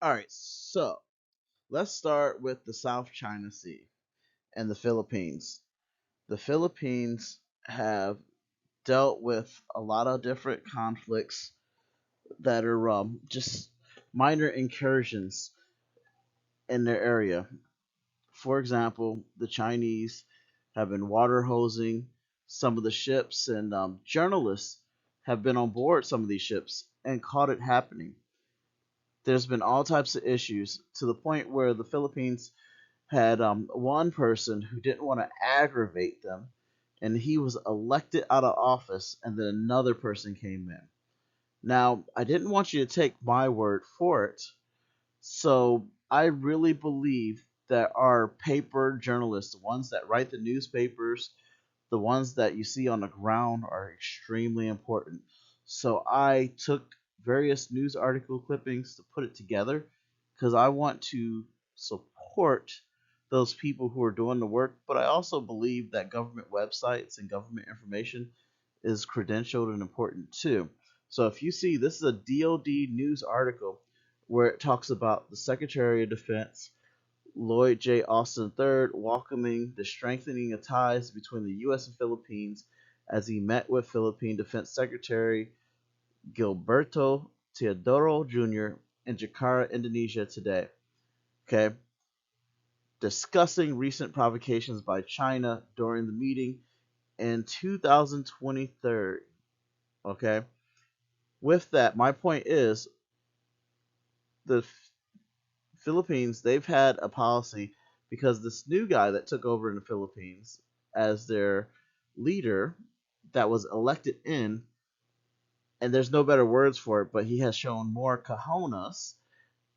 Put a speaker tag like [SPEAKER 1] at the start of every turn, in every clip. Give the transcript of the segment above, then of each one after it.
[SPEAKER 1] All right, so let's start with the South China Sea and the Philippines. The Philippines have dealt with a lot of different conflicts that are just minor incursions in their area. For example, the Chinese have been water hosing some of the ships, and journalists have been on board some of these ships and caught it happening. There's been all types of issues to the point where the Philippines had one person who didn't want to aggravate them, and he was elected out of office, and then another person came in. Now, I didn't want you to take my word for it, so I really believe that our paper journalists, the ones that write the newspapers, the ones that you see on the ground, are extremely important. So I took various news article clippings to put it together because I want to support those people who are doing the work, but I also believe that government websites and government information is credentialed and important too. So if you see, this is a DoD news article where it talks about the Secretary of Defense Lloyd J. Austin III welcoming the strengthening of ties between the U.S. and Philippines as he met with Philippine Defense Secretary Gilberto Teodoro Jr. in Jakarta, Indonesia today. Okay, discussing recent provocations by China during the meeting in 2023. Okay, with that, my point is the Philippines, they've had a policy because this new guy that took over in the Philippines as their leader that was elected in, and there's no better words for it, but he has shown more cojones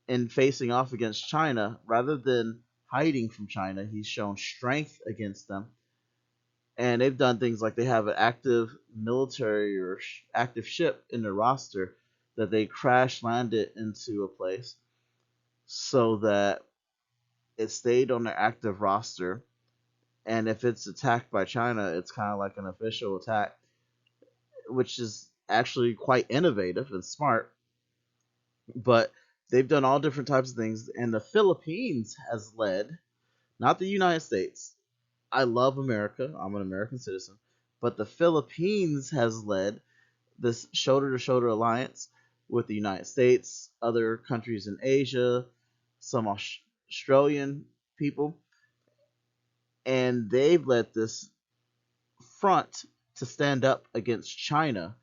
[SPEAKER 1] in facing off against China rather than hiding from China. He's shown strength against them. And they've done things like they have an active military or active ship in their roster that they crash landed into a place so that it stayed on their active roster. And if it's attacked by China, it's kind of like an official attack, which is actually quite innovative and smart. But they've done all different types of things. And the Philippines has led, not the United States. I love America, I'm an American citizen. But the Philippines has led this shoulder to shoulder alliance with the United States, other countries in Asia, some Australian people, and they've led this front to stand up against China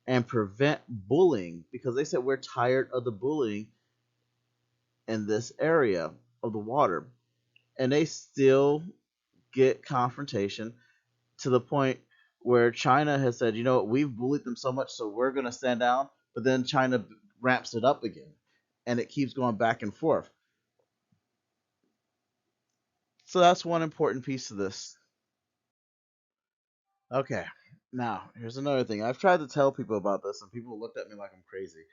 [SPEAKER 1] and prevent bullying because they said we're tired of the bullying in this area of the water, and they still get confrontation to the point where China has said, you know what, we've bullied them so much, so we're going to stand down. But then China ramps it up again, and it keeps going back and forth. So that's one important piece of this. Okay, now here's another thing. I've tried to tell people about this, and people looked at me like I'm crazy.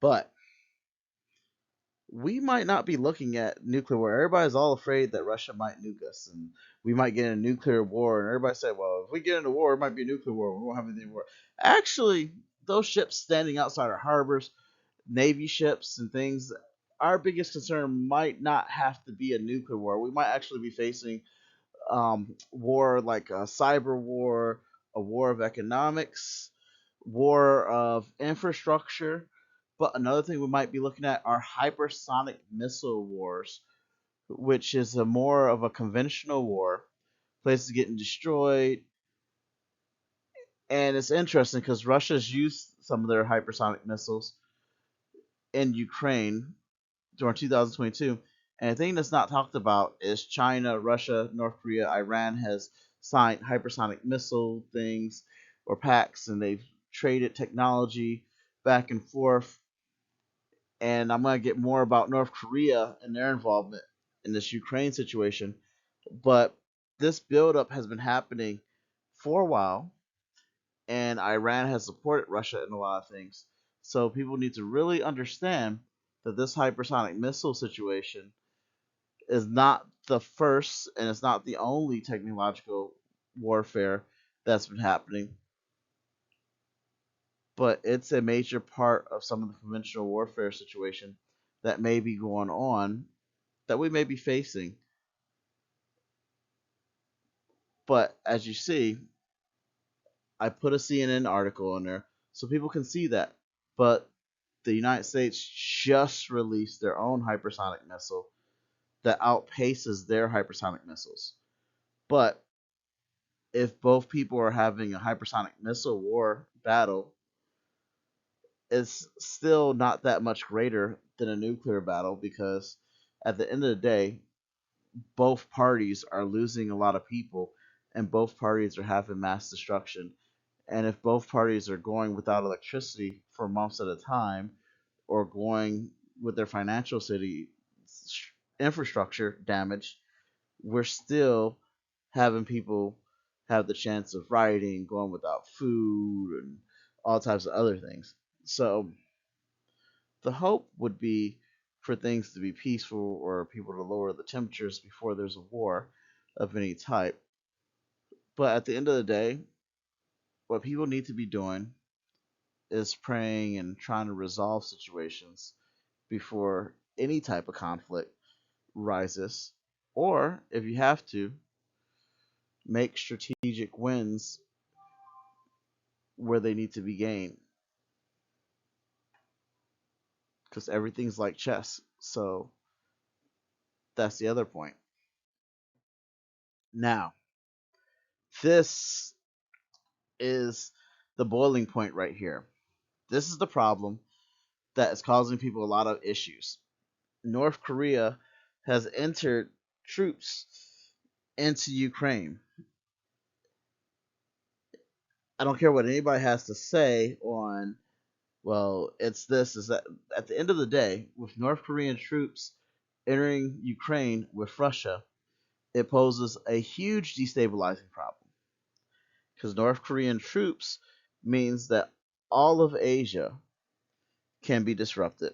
[SPEAKER 1] But we might not be looking at nuclear war. Everybody's all afraid that Russia might nuke us, and we might get in a nuclear war. And everybody said, well, if we get into war, it might be a nuclear war. We won't have anything war. Actually, those ships standing outside our harbors, Navy ships and things, our biggest concern might not have to be a nuclear war. We might actually be facing war like a cyber war, a war of economics, war of infrastructure. But another thing we might be looking at are hypersonic missile wars, which is a more of a conventional war. Places getting destroyed, and it's interesting because Russia's used some of their hypersonic missiles in Ukraine during 2022. And a thing that's not talked about is China, Russia, North Korea, Iran has signed hypersonic missile things or pacts, and they've traded technology back and forth. And I'm going to get more about North Korea and their involvement in this Ukraine situation. But this buildup has been happening for a while, and Iran has supported Russia in a lot of things. So people need to really understand that this hypersonic missile situation is not the first and it's not the only technological warfare that's been happening, but it's a major part of some of the conventional warfare situation that may be going on that we may be facing. But as you see, I put a CNN article in there so people can see that. But the United States just released their own hypersonic missile that outpaces their hypersonic missiles. But if both people are having a hypersonic missile war battle, it's still not that much greater than a nuclear battle because at the end of the day, both parties are losing a lot of people and both parties are having mass destruction. And if both parties are going without electricity for months at a time or going with their financial city infrastructure damaged, we're still having people have the chance of rioting, going without food, and all types of other things. So the hope would be for things to be peaceful or people to lower the temperatures before there's a war of any type. But at the end of the day, what people need to be doing is praying and trying to resolve situations before any type of conflict rises. Or if you have to, make strategic wins where they need to be gained. Because everything's like chess. So that's the other point. Now, this is the boiling point right here. This is the problem that is causing people a lot of issues. North Korea has entered troops into Ukraine. I don't care what anybody has to say on, well, it's this, is that. At the end of the day, with North Korean troops entering Ukraine with Russia, it poses a huge destabilizing problem. Because North Korean troops means that all of Asia can be disrupted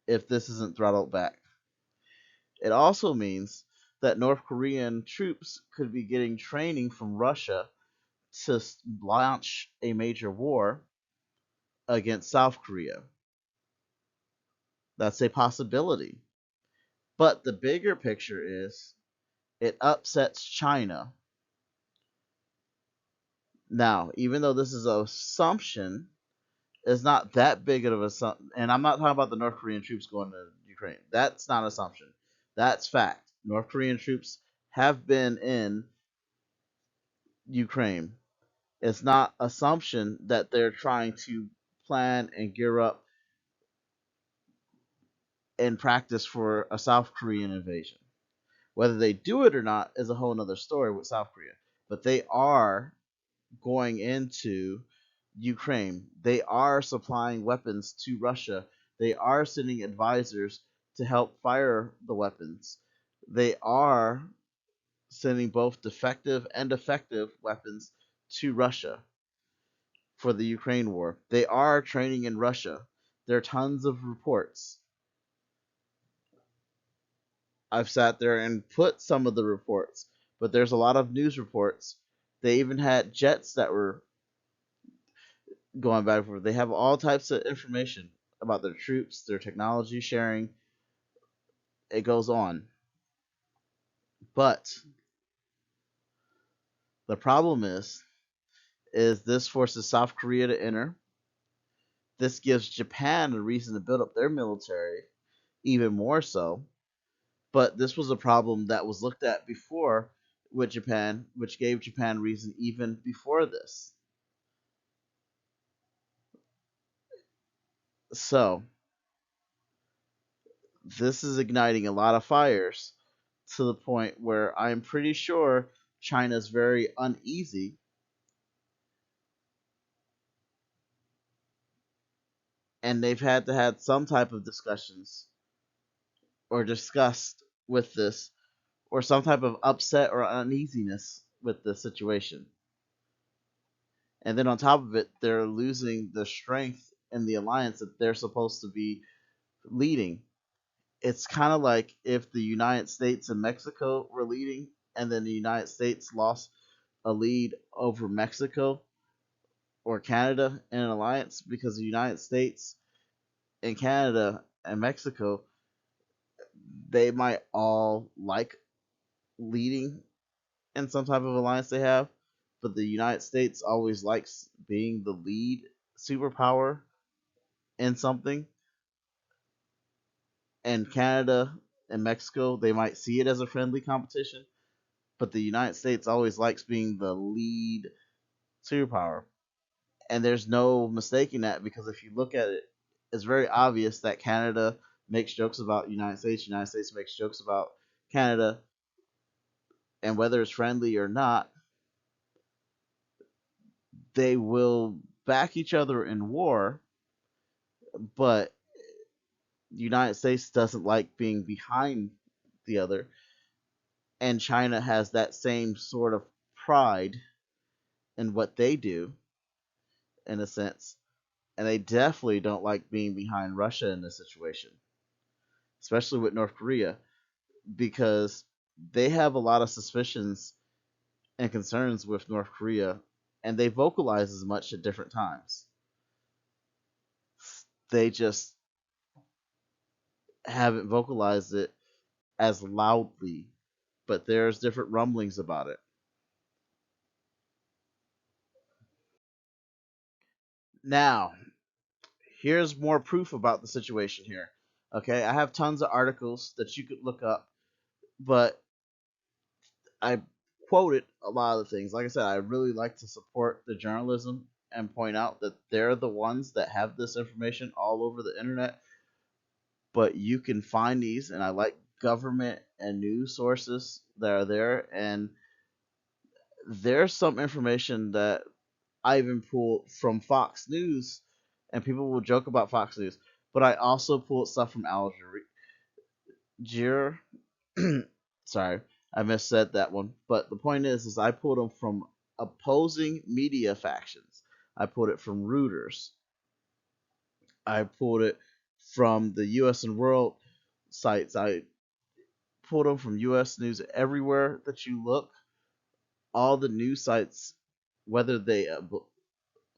[SPEAKER 1] if this isn't throttled back. It also means that North Korean troops could be getting training from Russia to launch a major war against South Korea. That's a possibility. But the bigger picture is it upsets China. Now, even though this is an assumption, it's not that big of an assumption. And I'm not talking about the North Korean troops going to Ukraine. That's not an assumption. That's fact. North Korean troops have been in Ukraine. It's not assumption that they're trying to plan and gear up in practice for a South Korean invasion. Whether they do it or not is a whole other story with South Korea. But they are going into Ukraine. They are supplying weapons to Russia. They are sending advisors to help fire the weapons. They are sending both defective and effective weapons to Russia for the Ukraine war. They are training in Russia. There are tons of reports. I've sat there and put some of the reports, but there's a lot of news reports. They even had jets that were going back and forth. They have all types of information about their troops, their technology sharing. It goes on. But the problem is this forces South Korea to enter. This gives Japan a reason to build up their military even more so. But this was a problem that was looked at before with Japan, which gave Japan reason even before this. So, this is igniting a lot of fires to the point where I'm pretty sure China's very uneasy, and they've had to have some type of discussions or discussed with this, or some type of upset or uneasiness with the situation. And then on top of it, they're losing the strength in the alliance that they're supposed to be leading. It's kind of like if the United States and Mexico were leading, and then the United States lost a lead over Mexico or Canada in an alliance, because the United States and Canada and Mexico, they might all like leading in some type of alliance they have, but the United States always likes being the lead superpower in something, and Canada and Mexico, they might see it as a friendly competition, but the United States always likes being the lead superpower. And there's no mistaking that, because if you look at it, it's very obvious that Canada makes jokes about United States makes jokes about Canada, and whether it's friendly or not, they will back each other in war, but the United States doesn't like being behind the other, and China has that same sort of pride in what they do, in a sense, and they definitely don't like being behind Russia in this situation, especially with North Korea, because they have a lot of suspicions and concerns with North Korea, and they vocalize as much at different times. They just haven't vocalized it as loudly, but there's different rumblings about it. Now, here's more proof about the situation here. Okay, I have tons of articles that you could look up, but I quoted a lot of the things. Like I said, I really like to support the journalism and point out that they're the ones that have this information all over the internet. But you can find these, and I like government and news sources that are there. And there's some information that I even pulled from Fox News, and people will joke about Fox News, but I also pulled stuff from Al Jazeera. Sorry, I missaid that one. But the point is I pulled them from opposing media factions. I pulled it from Reuters. I pulled it from the U.S. and World sites. I pulled them from U.S. News everywhere that you look. All the news sites, whether they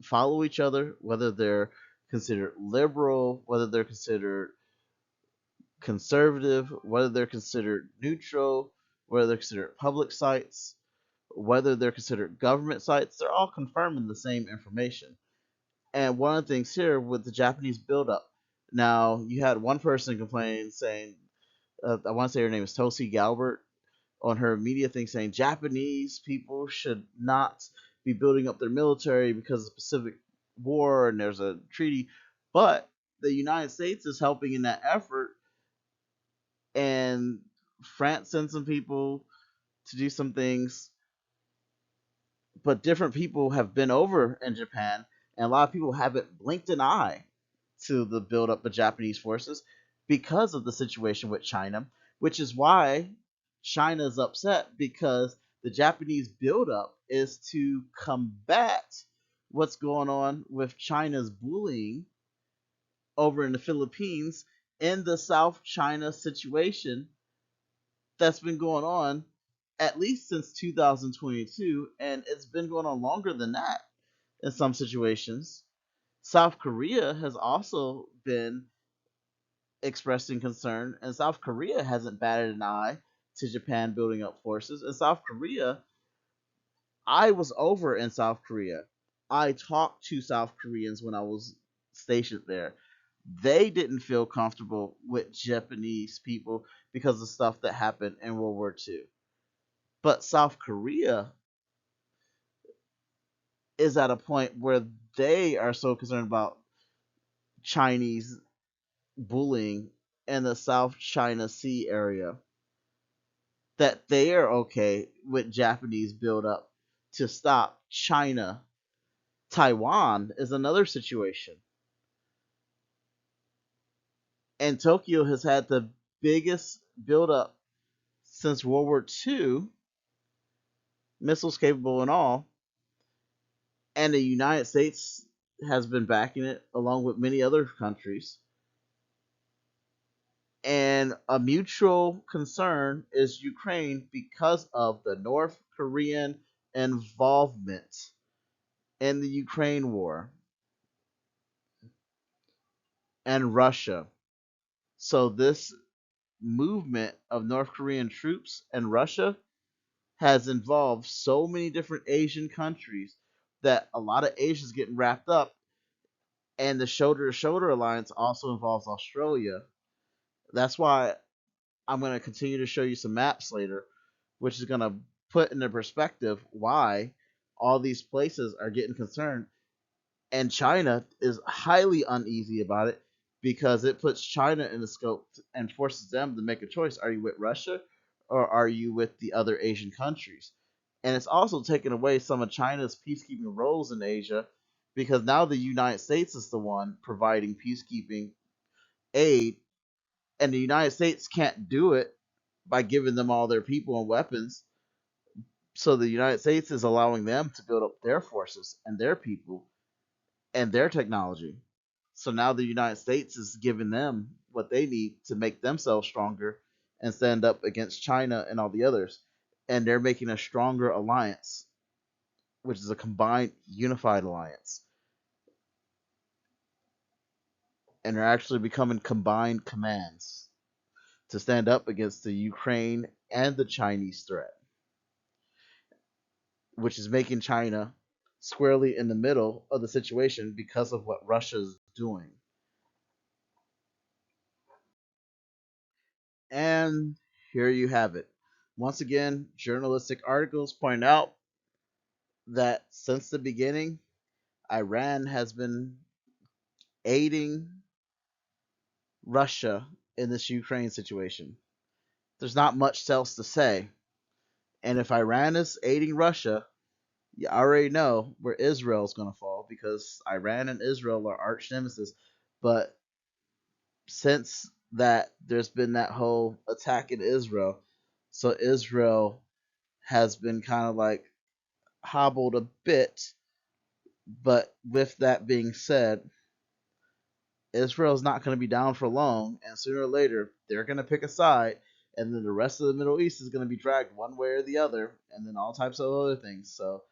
[SPEAKER 1] follow each other, whether they're considered liberal, whether they're considered conservative, whether they're considered neutral, whether they're considered public sites, whether they're considered government sites, they're all confirming the same information. And one of the things here with the Japanese buildup, now you had one person complaining, saying, I want to say her name is Tosi Galbert, on her media thing, saying Japanese people should not be building up their military because of the Pacific War and there's a treaty. But the United States is helping in that effort, and France sent some people to do some things, but different people have been over in Japan, and a lot of people haven't blinked an eye to the build up of Japanese forces because of the situation with China, which is why China is upset because the Japanese buildup is to combat what's going on with China's bullying over in the Philippines in the South China situation that's been going on at least since 2022, and it's been going on longer than that in some situations. South Korea has also been expressing concern, and South Korea hasn't batted an eye to Japan building up forces. In South Korea, I was over in South Korea. I talked to South Koreans when I was stationed there. They didn't feel comfortable with Japanese people because of stuff that happened in World War II. But South Korea is at a point where they are so concerned about Chinese bullying in the South China Sea area that they are okay with Japanese buildup to stop China. Taiwan is another situation. And Tokyo has had the biggest buildup since World War II, missiles capable and all. And the United States has been backing it along with many other countries. And a mutual concern is Ukraine because of the North Korean involvement in the Ukraine war and Russia. So this movement of North Korean troops and Russia has involved so many different Asian countries that a lot of Asia's getting wrapped up, and the shoulder to shoulder alliance also involves Australia. That's why I'm going to continue to show you some maps later, which is going to put into perspective why all these places are getting concerned. And China is highly uneasy about it because it puts China in the scope and forces them to make a choice. Are you with Russia or are you with the other Asian countries? And it's also taken away some of China's peacekeeping roles in Asia because now the United States is the one providing peacekeeping aid, and the United States can't do it by giving them all their people and weapons. So the United States is allowing them to build up their forces and their people and their technology. So now the United States is giving them what they need to make themselves stronger and stand up against China and all the others. And they're making a stronger alliance, which is a combined, unified alliance. And they're actually becoming combined commands to stand up against the Ukraine and the Chinese threat, which is making China squarely in the middle of the situation because of what Russia's doing. And here you have it. Once again, journalistic articles point out that since the beginning, Iran has been aiding Russia in this Ukraine situation. There's not much else to say. And if Iran is aiding Russia, you already know where Israel's going to fall because Iran and Israel are arch nemesis. But since that, there's been that whole attack in Israel. So Israel has been kind of like hobbled a bit. But with that being said, Israel's not going to be down for long, and sooner or later they're going to pick a side, and then the rest of the Middle East is going to be dragged one way or the other, and then all types of other things. So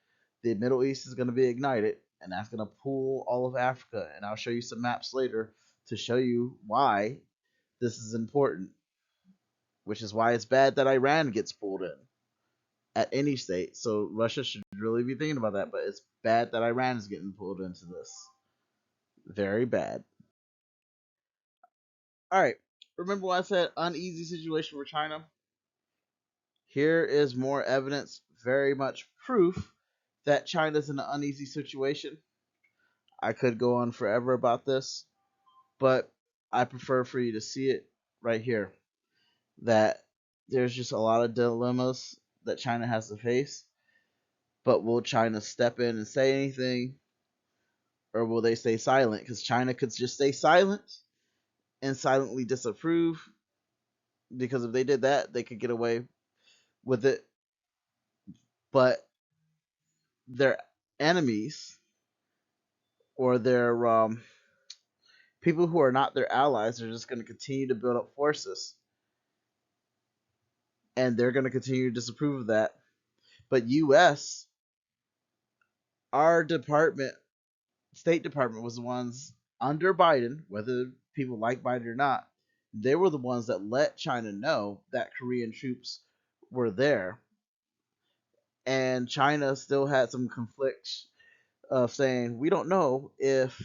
[SPEAKER 1] the Middle East is going to be ignited, and that's going to pull all of Africa. And I'll show you some maps later to show you why this is important, which is why it's bad that Iran gets pulled in at any state. So Russia should really be thinking about that, but it's bad that Iran is getting pulled into this. Very bad. All right. Remember when I said uneasy situation for China? Here is more evidence, very much proof that China's in an uneasy situation. I could go on forever about this, but I prefer for you to see it right here. that there's just a lot of dilemmas that China has to face. But will China step in and say anything, or will they stay silent? Because China could just stay silent and silently disapprove. Because if they did that, they could get away with it. But their enemies or their people who are not their allies are just going to continue to build up forces, and they're going to continue to disapprove of that. But U.S., our department, State Department, was the ones under Biden, whether people like Biden or not. They were the ones that let China know that Korean troops were there, and China still had some conflicts of saying we don't know if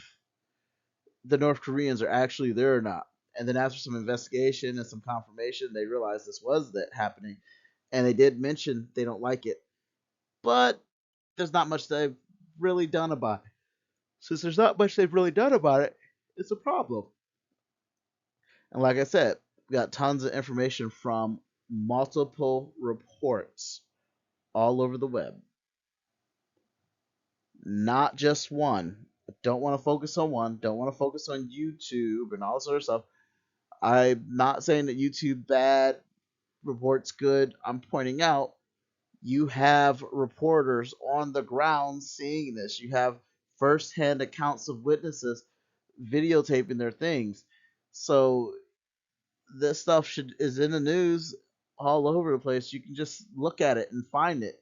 [SPEAKER 1] the North Koreans are actually there or not. And then after some investigation and some confirmation, they realized this was that happening, and they did mention they don't like it, but there's not much they've really done about it. Since there's not much they've really done about it, it's a problem. And like I said, we got tons of information from multiple reports all over the web, not just one. Don't want to focus on one. Don't want to focus on YouTube and all this other stuff. I'm not saying that YouTube bad, reports good. I'm pointing out you have reporters on the ground seeing this. You have firsthand accounts of witnesses videotaping their things. So this stuff is in the news all over the place. You can just look at it and find it.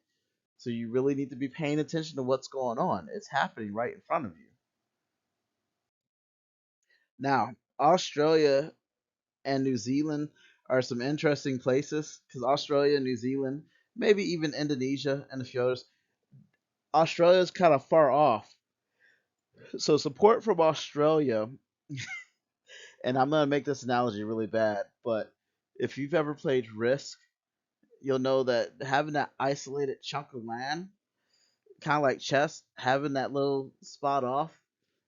[SPEAKER 1] So you really need to be paying attention to what's going on. It's happening right in front of you. Now, Australia and New Zealand are some interesting places because Australia, New Zealand, maybe even Indonesia and a few others. Australia is kind of far off. So support from Australia, and I'm gonna make this analogy really bad, but if you've ever played Risk, you'll know that having that isolated chunk of land, kind of like chess, having that little spot off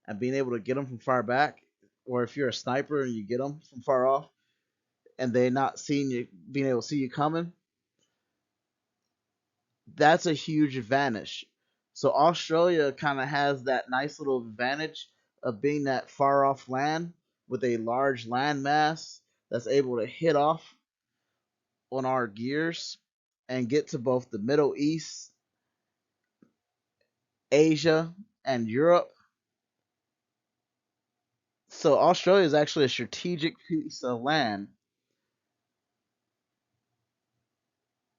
[SPEAKER 1] and being able to get them from far back, or if you're a sniper and you get them from far off and they not seeing you, being able to see you coming, that's a huge advantage. So Australia kind of has that nice little advantage of being that far off land with a large land mass that's able to hit off on our gears and get to both the Middle East, Asia, and Europe. So Australia is actually a strategic piece of land,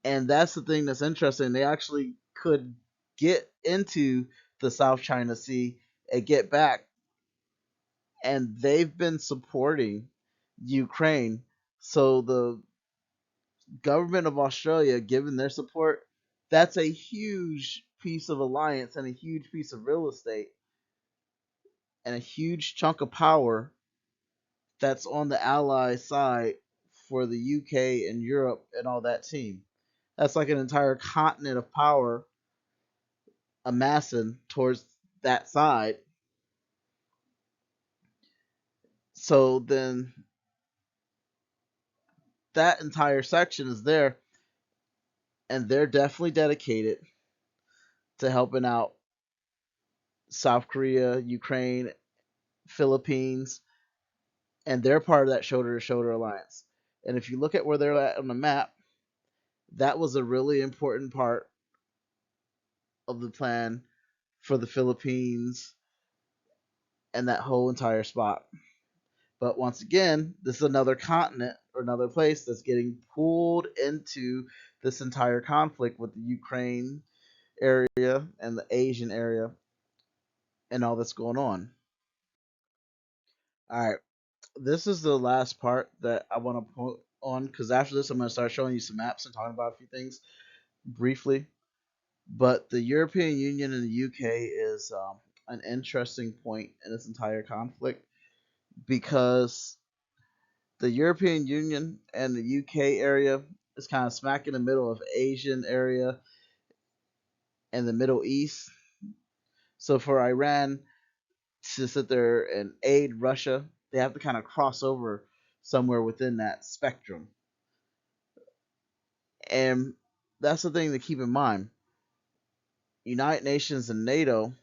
[SPEAKER 1] and that's the thing that's interesting. They actually could get into the South China Sea and get back, and they've been supporting Ukraine. So the government of Australia, given their support, that's a huge piece of alliance and a huge piece of real estate and a huge chunk of power that's on the ally side for the UK and Europe and all that team. That's like an entire continent of power amassing towards that side. So then that entire section is there, and they're definitely dedicated to helping out South Korea, Ukraine, Philippines, and they're part of that shoulder to shoulder alliance. And if you look at where they're at on the map, that was a really important part of the plan for the Philippines and that whole entire spot. But once again, this is another continent or another place that's getting pulled into this entire conflict with the Ukraine area and the Asian area and all that's going on. All right, this is the last part that I want to put on because after this, I'm going to start showing you some maps and talking about a few things briefly. But the European Union and the UK is an interesting point in this entire conflict because the European Union and the UK area is kind of smack in the middle of Asian area and the Middle East. So for Iran to sit there and aid Russia, they have to kind of cross over somewhere within that spectrum. And that's the thing to keep in mind. United Nations and NATO,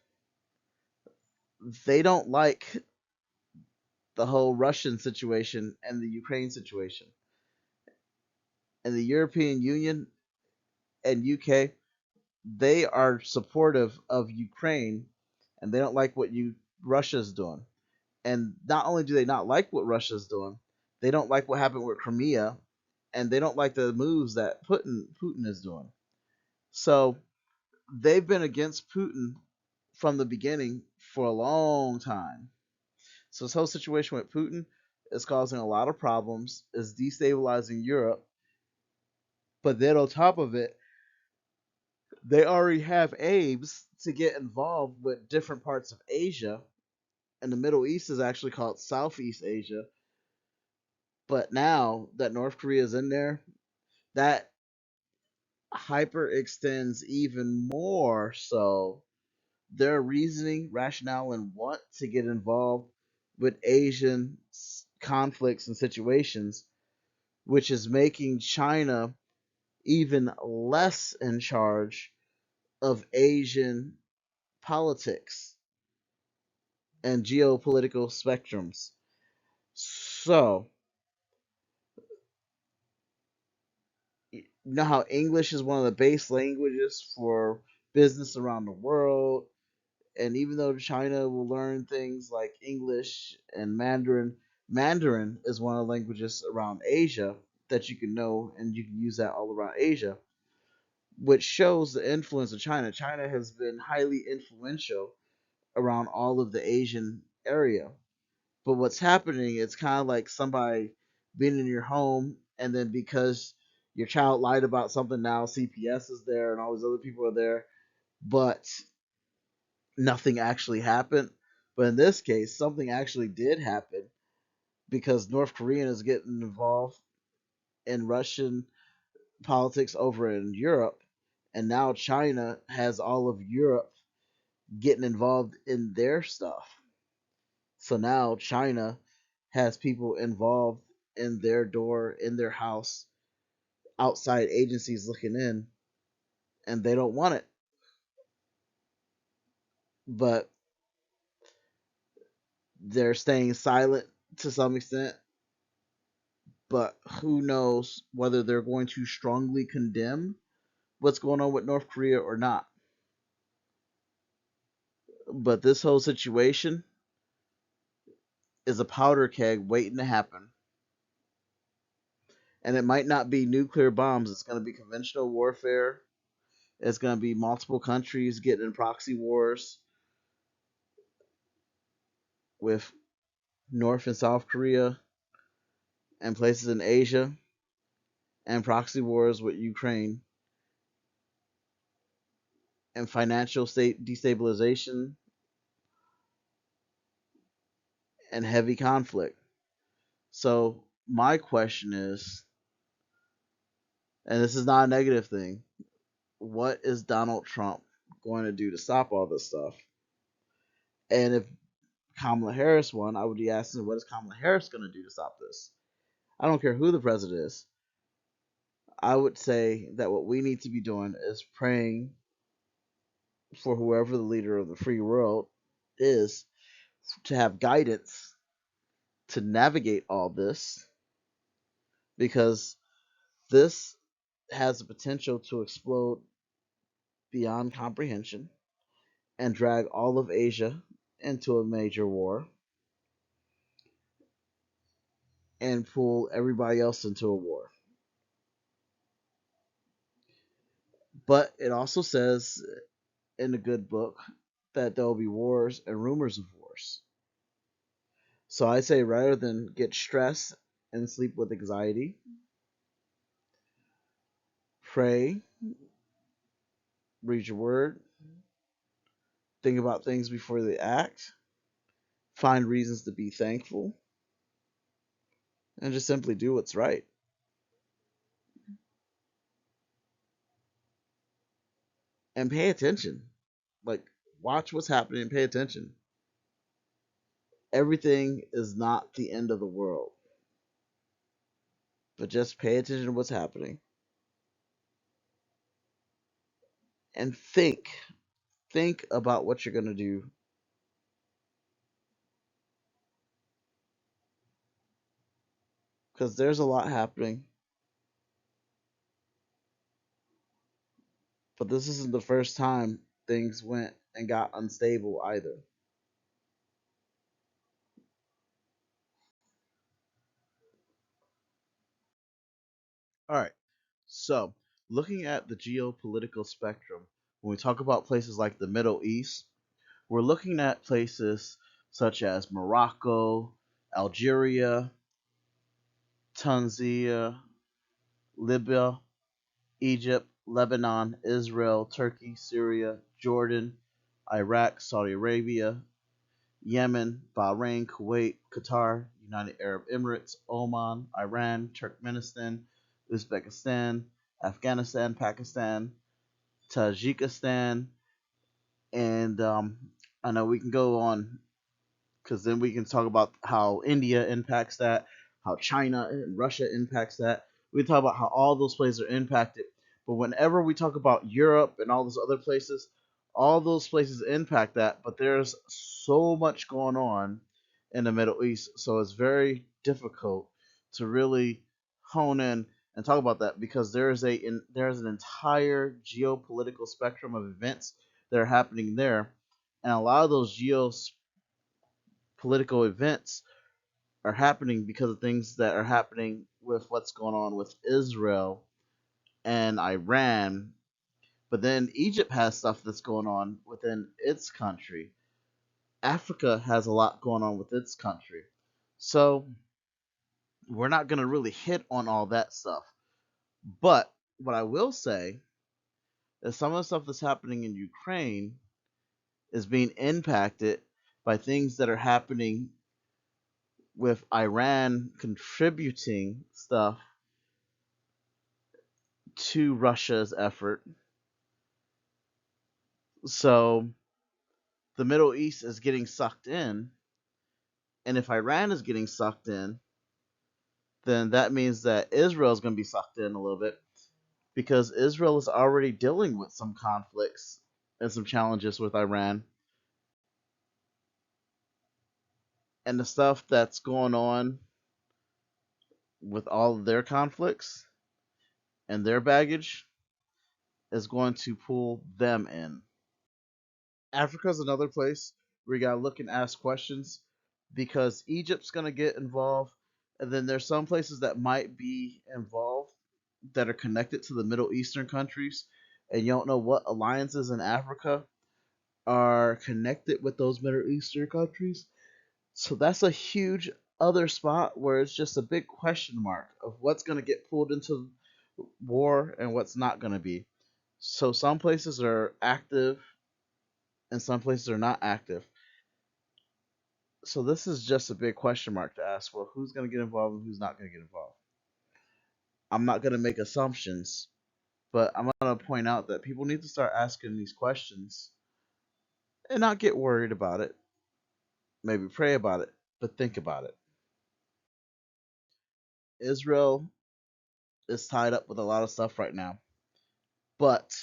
[SPEAKER 1] they don't like the whole Russian situation and the Ukraine situation. And the European Union and UK, they are supportive of Ukraine, and they don't like what Russia's doing. And not only do they not like what Russia's doing, they don't like what happened with Crimea, and they don't like the moves that Putin is doing. So they've been against Putin from the beginning for a long time. So this whole situation with Putin is causing a lot of problems, is destabilizing Europe. But then on top of it, they already have aims to get involved with different parts of Asia. And the Middle East is actually called Southeast Asia. But now that North Korea is in there, that hyper extends even more so their reasoning, rationale, and want to get involved with Asian conflicts and situations, which is making China even less in charge of Asian politics and geopolitical spectrums. So, you know how English is one of the base languages for business around the world, and even though China will learn things like English and Mandarin, Mandarin is one of the languages around Asia that you can know, and you can use that all around Asia, which shows the influence of China. China has been highly influential around all of the Asian area. But what's happening, it's kind of like somebody being in your home, and then because your child lied about something, now CPS is there and all these other people are there, but nothing actually happened. But in this case, something actually did happen because North Korean is getting involved in Russian politics over in Europe, and now China has all of Europe getting involved in their stuff. So now China has people involved in their door, in their house, outside agencies looking in, and they don't want it. But they're staying silent to some extent. But who knows whether they're going to strongly condemn what's going on with North Korea or not. But this whole situation is a powder keg waiting to happen. And it might not be nuclear bombs, it's going to be conventional warfare. It's going to be multiple countries getting in proxy wars with North and South Korea and places in Asia, and proxy wars with Ukraine, and financial state destabilization and heavy conflict. So, my question is, and this is not a negative thing, what is Donald Trump going to do to stop all this stuff? And if Kamala Harris won, I would be asking, what is Kamala Harris going to do to stop this? I don't care who the president is. I would say that what we need to be doing is praying for whoever the leader of the free world is to have guidance to navigate all this, because this has the potential to explode beyond comprehension and drag all of Asia into a major war and pull everybody else into a war. But it also says in the good book that there will be wars and rumors of wars. So I say, rather than get stressed and sleep with anxiety, pray, read your word, think about things before they act, find reasons to be thankful, and just simply do what's right. And pay attention. Like, watch what's happening and pay attention. Everything is not the end of the world, but just pay attention to what's happening. and think about what you're going to do, because there's a lot happening, but this isn't the first time things went and got unstable either. All right. So, looking at the geopolitical spectrum, when we talk about places like the Middle East, we're looking at places such as Morocco, Algeria, Tunisia, Libya, Egypt, Lebanon, Israel, Turkey, Syria, Jordan, Iraq, Saudi Arabia, Yemen, Bahrain, Kuwait, Qatar, United Arab Emirates, Oman, Iran, Turkmenistan, Uzbekistan, Afghanistan, Pakistan, Tajikistan, and I know we can go on because then we can talk about how India impacts that, how China and Russia impacts that. We can talk about how all those places are impacted. But whenever we talk about Europe and all those other places, all those places impact that. But there's so much going on in the Middle East, so it's very difficult to really hone in and talk about that because there's an entire geopolitical spectrum of events that are happening there, and a lot of those political events are happening because of things that are happening with what's going on with Israel and Iran. But then Egypt has stuff that's going on within its country. Africa has a lot going on with its country. So we're not going to really hit on all that stuff. But what I will say is some of the stuff that's happening in Ukraine is being impacted by things that are happening with Iran contributing stuff to Russia's effort. So the Middle East is getting sucked in, and if Iran is getting sucked in, then that means that Israel is going to be sucked in a little bit because Israel is already dealing with some conflicts and some challenges with Iran, and the stuff that's going on with all of their conflicts and their baggage is going to pull them in. Africa's another place where you gotta look and ask questions because Egypt's gonna get involved, and then there's some places that might be involved that are connected to the Middle Eastern countries, and you don't know what alliances in Africa are connected with those Middle Eastern countries. So that's a huge other spot where it's just a big question mark of what's gonna get pulled into war and what's not gonna be. So some places are active and some places are not active. So this is just a big question mark to ask. Well, who's going to get involved and who's not going to get involved? I'm not going to make assumptions, but I'm going to point out that people need to start asking these questions and not get worried about it. Maybe pray about it, but think about it. Israel is tied up with a lot of stuff right now, but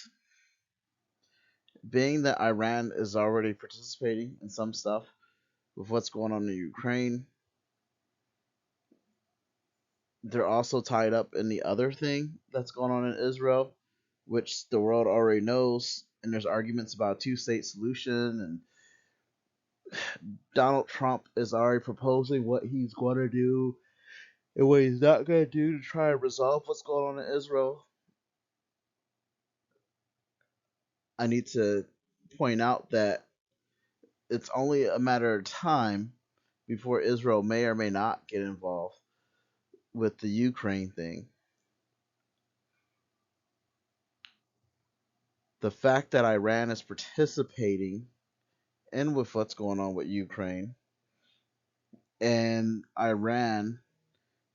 [SPEAKER 1] being that Iran is already participating in some stuff with what's going on in Ukraine, they're also tied up in the other thing that's going on in Israel, which the world already knows. And there's arguments about a two-state solution, and Donald Trump is already proposing what he's going to do and what he's not going to do to try and resolve what's going on in Israel. I need to point out that it's only a matter of time before Israel may or may not get involved with the Ukraine thing. The fact that Iran is participating in with what's going on with Ukraine, and Iran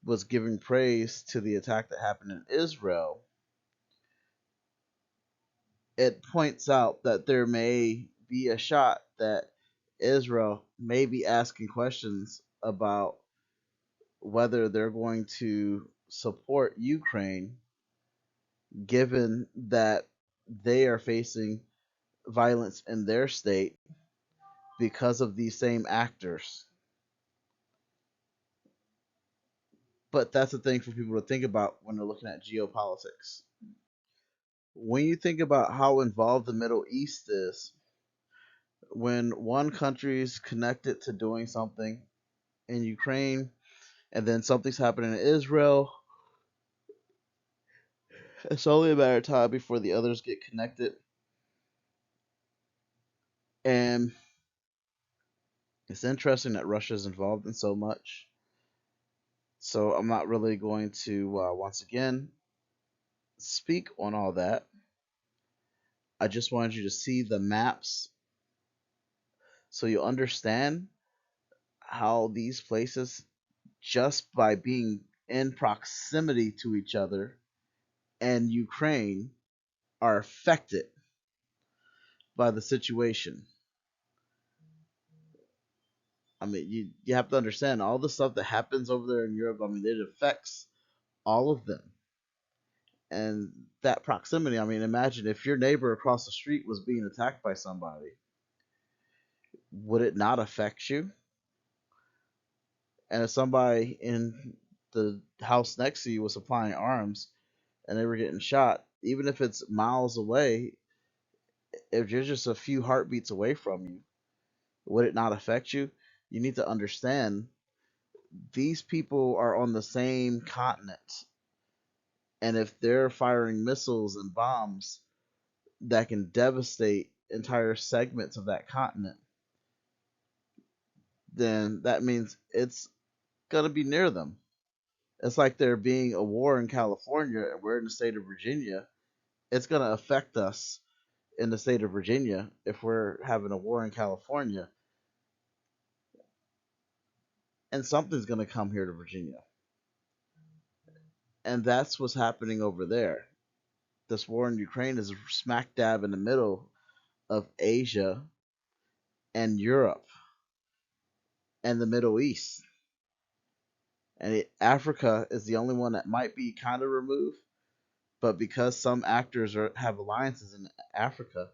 [SPEAKER 1] was giving praise to the attack that happened in Israel, it points out that there may be a shot that Israel may be asking questions about whether they're going to support Ukraine, given that they are facing violence in their state because of these same actors. But that's the thing for people to think about when they're looking at geopolitics. When you think about how involved the Middle East is, when one country's connected to doing something in Ukraine, and then something's happening in Israel, it's only a matter of time before the others get connected. And it's interesting that Russia's involved in so much. So I'm not really going to, once again, speak on all that. I just wanted you to see the maps so you understand how these places, just by being in proximity to each other and Ukraine, are affected by the situation. I mean, you have to understand all the stuff that happens over there in Europe. I mean, it affects all of them. And that proximity, I mean, imagine if your neighbor across the street was being attacked by somebody, would it not affect you? And if somebody in the house next to you was supplying arms and they were getting shot, even if it's miles away, if you're just a few heartbeats away from you, would it not affect you? You need to understand these people are on the same continent. And if they're firing missiles and bombs that can devastate entire segments of that continent, then that means it's going to be near them. It's like there being a war in California and we're in the state of Virginia. It's going to affect us in the state of Virginia if we're having a war in California. And something's going to come here to Virginia. And that's what's happening over there. This war in Ukraine is smack dab in the middle of Asia and Europe and the Middle East. And Africa is the only one that might be kind of removed, but because some actors have alliances in Africa,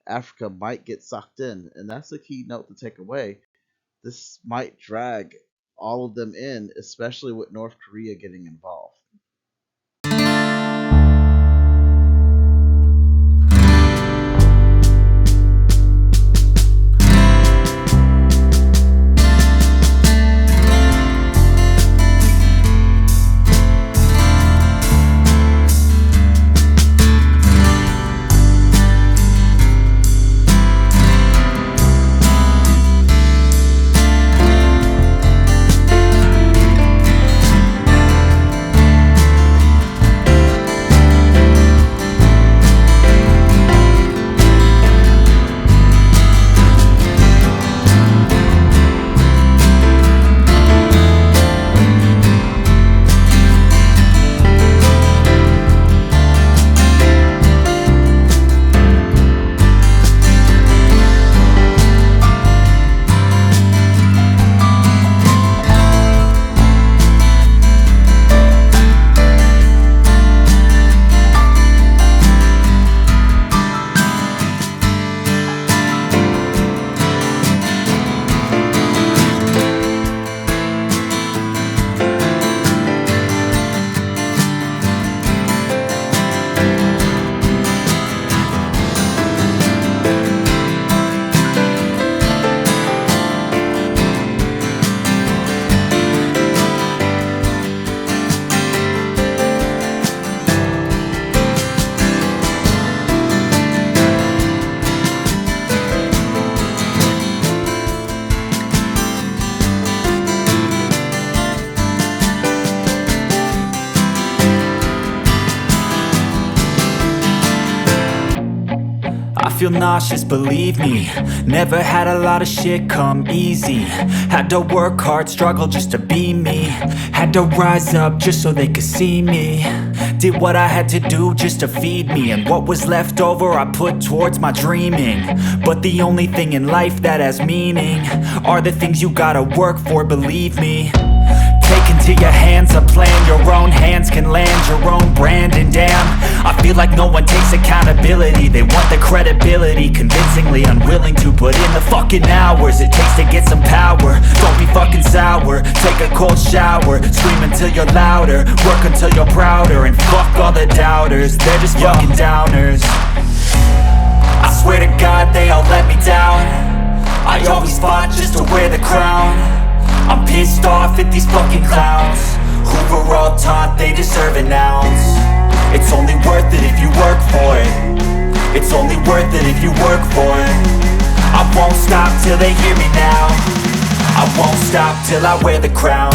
[SPEAKER 1] Africa might get sucked in, and that's the key note to take away. This might drag all of them in, especially with North Korea getting involved.
[SPEAKER 2] I feel nauseous, believe me. Never had a lot of shit come easy. Had to work hard, struggle just to be me. Had to rise up just so they could see me. Did what I had to do just to feed me, and what was left over I put towards my dreaming. But the only thing in life that has meaning are the things you gotta work for, believe me. Take into your hands a plan, your own hands can land your own brand, and damn, I feel like no one takes accountability. They want the credibility, convincingly unwilling to put in the fucking hours it takes to get some power. Don't be fucking sour, take a cold shower, scream until you're louder, work until you're prouder, and fuck all the doubters, they're just fucking downers. I swear to God they all let me down. I always fought just to wear the crown. I'm pissed off at these fucking clowns who were all taught they deserve an ounce. It's only worth it if you work for it. It's only worth it if you work for it. I won't stop till they hear me now. I won't stop till I wear the crown.